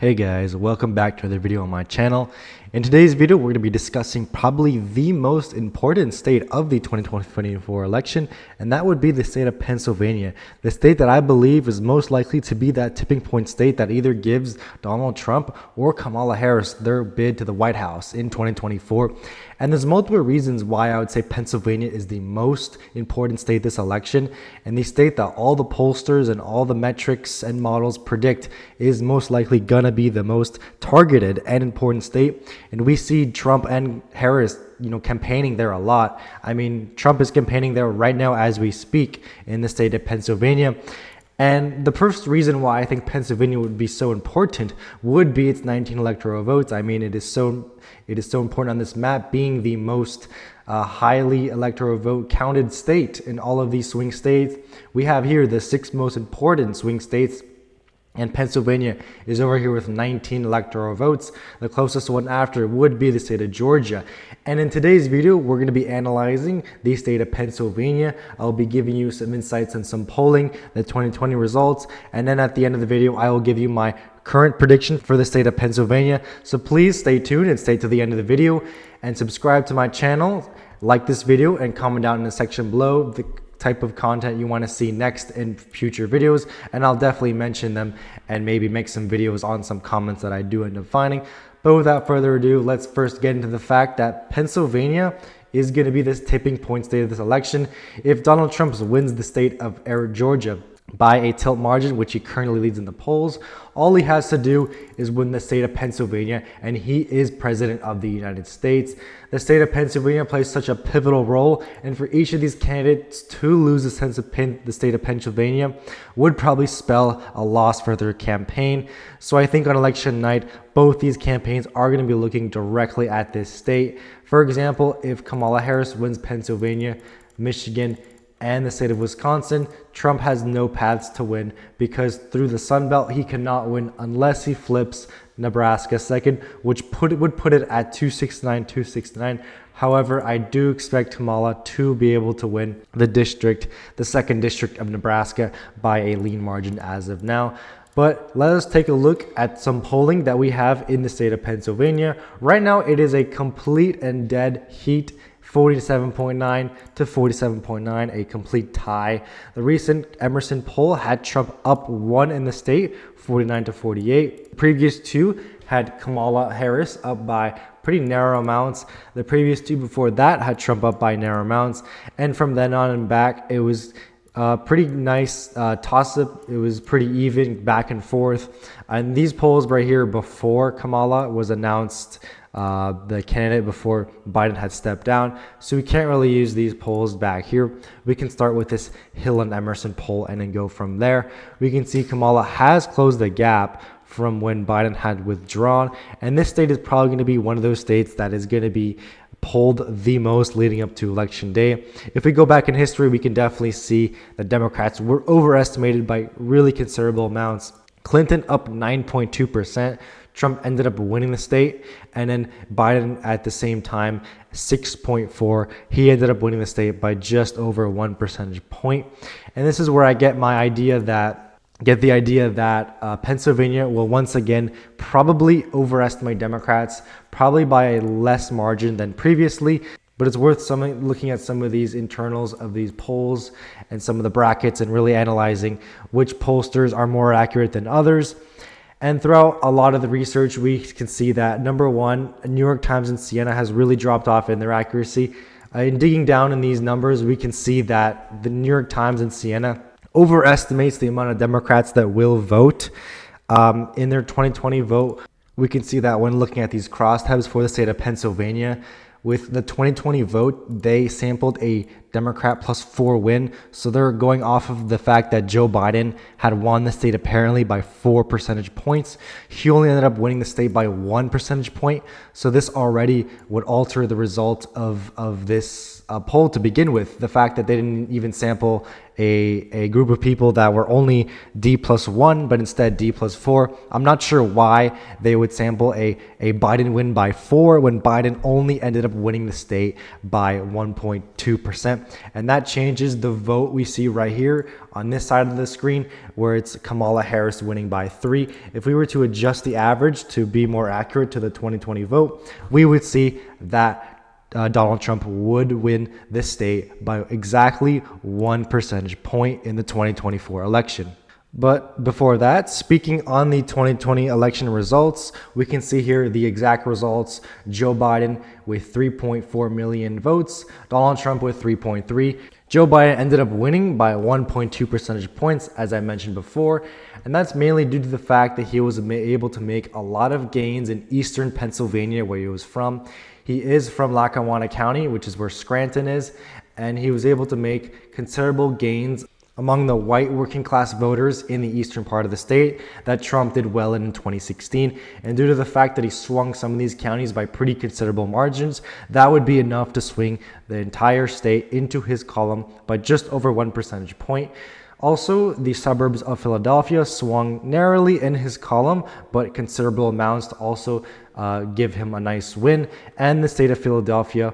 Hey guys, welcome back to another video on my channel. In today's video, we're going to be discussing probably the most important state of the 2024 election, and that would be the state of Pennsylvania, the state that I believe is most likely to be that tipping point state that either gives Donald Trump or Kamala Harris their bid to the White House in 2024. And there's multiple reasons why I would say Pennsylvania is the most important state this election, and the state that all the pollsters and all the metrics and models predict is most likely gonna be the most targeted and important state. And we see Trump and Harris, campaigning there a lot. I mean, Trump is campaigning there right now as we speak in the state of Pennsylvania. And the first reason why I think Pennsylvania would be so important would be its 19 electoral votes. I mean, it is so important on this map, being the most highly electoral vote counted state in all of these swing states. We have here the 6 most important swing states, and Pennsylvania is over here with 19 electoral votes. The closest one after would be the state of Georgia. And in today's video, we're going to be analyzing the state of Pennsylvania. I'll be giving you some insights and some polling, the 2020 results. And then at the end of the video, I will give you my current prediction for the state of Pennsylvania. So please stay tuned and stay to the end of the video and subscribe to my channel. Like this video and comment down in the section below the type of content you want to see next in future videos, and I'll definitely mention them and maybe make some videos on some comments that I do end up finding. But without further ado, let's first get into the fact that Pennsylvania is going to be this tipping point state of this election. If Donald Trump wins the state of Georgia by a tilt margin, which he currently leads in the polls, all he has to do is win the state of Pennsylvania, and he is president of the United States. The state of Pennsylvania plays such a pivotal role, and for each of these candidates to lose a sense of the state of Pennsylvania would probably spell a loss for their campaign. So I think on election night, both these campaigns are going to be looking directly at this state. For example, if Kamala Harris wins Pennsylvania, Michigan, and the state of Wisconsin, Trump has no paths to win, because through the Sun Belt, he cannot win unless he flips Nebraska second, which would put it at 269. However, I do expect Kamala to be able to win the second district of Nebraska by a lean margin as of now. But let us take a look at some polling that we have in the state of Pennsylvania. Right now, it is a complete and dead heat. 47.9 to 47.9, a complete tie. The recent Emerson poll had Trump up 1 in the state, 49 to 48. The previous 2 had Kamala Harris up by pretty narrow amounts. The previous 2 before that had Trump up by narrow amounts. And from then on and back, it was pretty nice toss-up. It was pretty even back and forth. And these polls right here before Kamala was announced, the candidate before Biden had stepped down, so we can't really use these polls back here. We can start with this Hill and Emerson poll and then go from there. We can see Kamala has closed the gap from when Biden had withdrawn, and this state is probably going to be one of those states that is going to be polled the most leading up to election day. If we go back in history, we can definitely see that Democrats were overestimated by really considerable amounts. Clinton up 9.2%. Trump ended up winning the state, and then Biden at the same time 6.4. He ended up winning the state by just over 1 percentage point. And this is where I get the idea that Pennsylvania will once again probably overestimate Democrats, probably by a less margin than previously. But it's worth looking at some of these internals of these polls and some of the brackets and really analyzing which pollsters are more accurate than others. And throughout a lot of the research, we can see that number one, New York Times and Siena has really dropped off in their accuracy. In digging down in these numbers, we can see that the New York Times and Siena overestimates the amount of Democrats that will vote in their 2020 vote. We can see that when looking at these crosstabs for the state of Pennsylvania. With the 2020 vote, they sampled a Democrat +4 win. So they're going off of the fact that Joe Biden had won the state apparently by 4 percentage points. He only ended up winning the state by 1 percentage point. So this already would alter the result of this poll to begin with. The fact that they didn't even sample a group of people that were only D+1, but instead D+4. I'm not sure why they would sample a Biden win by 4 when Biden only ended up winning the state by 1.2%. And that changes the vote we see right here on this side of the screen, where it's Kamala Harris winning by 3. If we were to adjust the average to be more accurate to the 2020 vote, we would see that Donald Trump would win this state by exactly 1 percentage point in the 2024 election. But before that, speaking on the 2020 election results, we can see here the exact results. Joe Biden with 3.4 million votes, Donald Trump with 3.3. Joe Biden ended up winning by 1.2 percentage points, as I mentioned before, and that's mainly due to the fact that he was able to make a lot of gains in eastern Pennsylvania, where he was from. He is from Lackawanna County, which is where Scranton is, and he was able to make considerable gains among the white working class voters in the eastern part of the state that Trump did well in 2016. And due to the fact that he swung some of these counties by pretty considerable margins, that would be enough to swing the entire state into his column by just over 1 percentage point. Also, the suburbs of Philadelphia swung narrowly in his column, but considerable amounts to also give him a nice win. And the state of Philadelphia,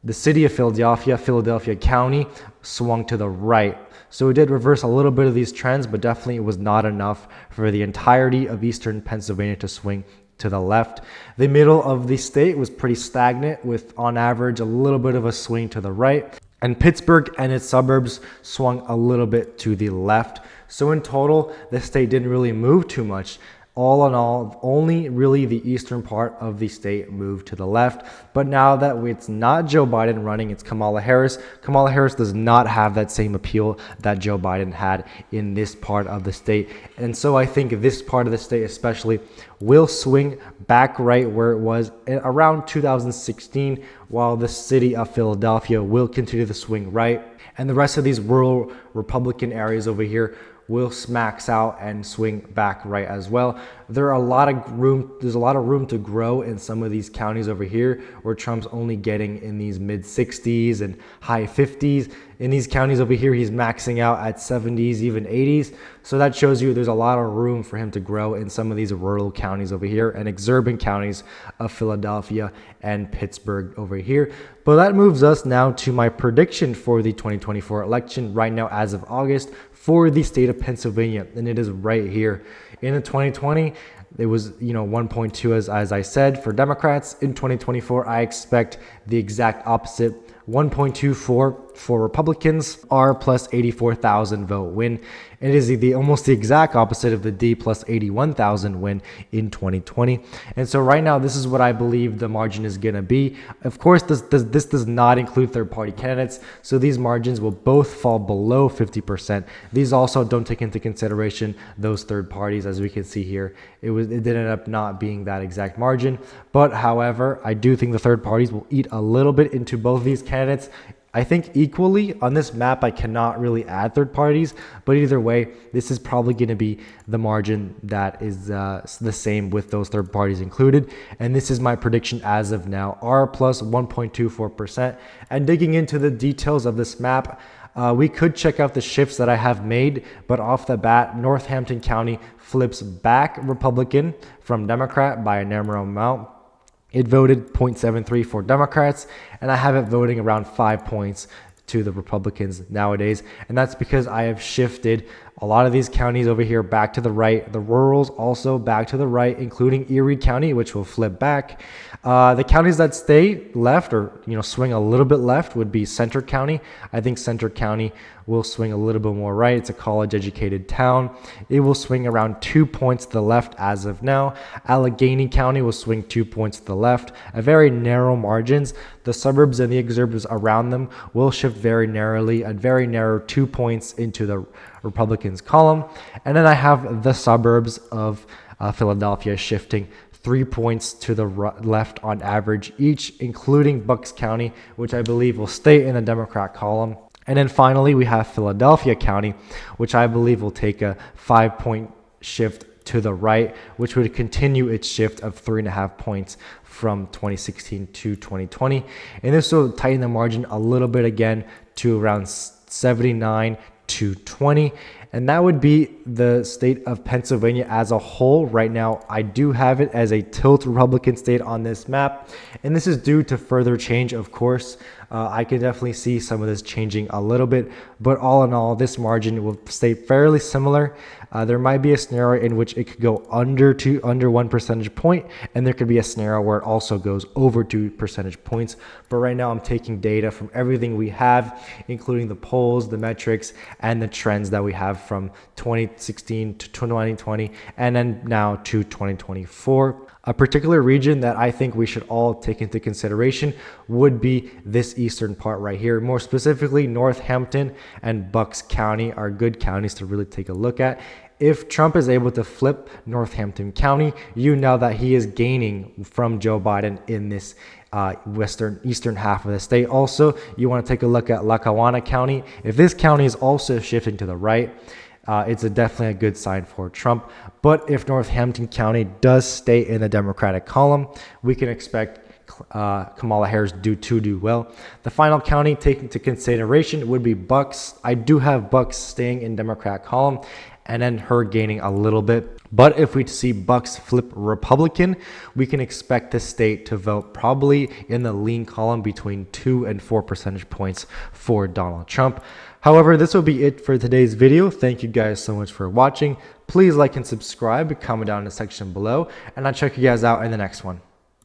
the city of Philadelphia, Philadelphia County, swung to the right. So it did reverse a little bit of these trends, but definitely it was not enough for the entirety of eastern Pennsylvania to swing to the left. The middle of the state was pretty stagnant, with on average a little bit of a swing to the right. And Pittsburgh and its suburbs swung a little bit to the left. So in total, the state didn't really move too much. All in all, only really the eastern part of the state moved to the left. But now that it's not Joe Biden running, it's Kamala Harris. Kamala Harris does not have that same appeal that Joe Biden had in this part of the state. And so I think this part of the state especially will swing back right where it was around 2016, while the city of Philadelphia will continue to swing right. And the rest of these rural Republican areas over here will max out and swing back right as well. There's a lot of room to grow in some of these counties over here, where Trump's only getting in these mid 60s and high 50s. In these counties over here, he's maxing out at 70s, even 80s. So that shows you there's a lot of room for him to grow in some of these rural counties over here and exurban counties of Philadelphia and Pittsburgh over here. But that moves us now to my prediction for the 2024 election right now as of August for the state of Pennsylvania, and it is right here. In the 2020, it was 1.2 as I said for Democrats. In 2024, I expect the exact opposite. 1.24 for Republicans, R plus 84,000 vote win. It is almost the exact opposite of the D plus 81,000 win in 2020. And so right now, this is what I believe the margin is going to be. Of course, this does not include third-party candidates, so these margins will both fall below 50%. These also don't take into consideration those third parties, as we can see here. It did end up not being that exact margin. But however, I do think the third parties will eat a little bit into both these candidates. I think equally on this map, I cannot really add third parties, but either way, this is probably going to be the margin that is the same with those third parties included. And this is my prediction as of now, R plus 1.24%. And digging into the details of this map, we could check out the shifts that I have made, but off the bat, Northampton County flips back Republican from Democrat by a narrow amount. It voted 0.73 for Democrats, and I have it voting around 5 points to the Republicans nowadays. And that's because I have shifted a lot of these counties over here back to the right. The rurals also back to the right, including Erie County, which will flip back. The counties that stay left or swing a little bit left would be Centre County. I think Centre County will swing a little bit more right. It's a college-educated town. It will swing around 2 points to the left as of now. Allegheny County will swing 2 points to the left. A very narrow margins. The suburbs and the exurbs around them will shift very narrowly, a very narrow 2 points into the Republicans column. And then I have the suburbs of Philadelphia shifting 3 points to the left on average each, including Bucks County, which I believe will stay in the Democrat column. And then finally, we have Philadelphia County, which I believe will take a 5-point shift to the right, which would continue its shift of 3.5 points from 2016 to 2020. And this will tighten the margin a little bit again to around 79 to 20. And that would be the state of Pennsylvania as a whole. Right now, I do have it as a tilt Republican state on this map. And this is due to further change, of course. I can definitely see some of this changing a little bit. But all in all, this margin will stay fairly similar. There might be a scenario in which it could go under 1 percentage point. And there could be a scenario where it also goes over 2 percentage points. But right now, I'm taking data from everything we have, including the polls, the metrics, and the trends that we have from 2016 to 2020, and then now to 2024. A particular region that I think we should all take into consideration would be this eastern part right here. More specifically, Northampton and Bucks County are good counties to really take a look at. If Trump is able to flip Northampton County, you know that he is gaining from Joe Biden in this eastern half of the state. Also, you want to take a look at Lackawanna County. If this county is also shifting to the right, it's definitely a good sign for Trump. But if Northampton County does stay in the Democratic column, we can expect Kamala Harris to do well. The final county taken into consideration would be Bucks. I do have Bucks staying in Democrat column and then her gaining a little bit. But if we see Bucks flip Republican, we can expect the state to vote probably in the lean column between 2 and 4 percentage points for Donald Trump. However, this will be it for today's video. Thank you guys so much for watching. Please like and subscribe, comment down in the section below, and I'll check you guys out in the next one.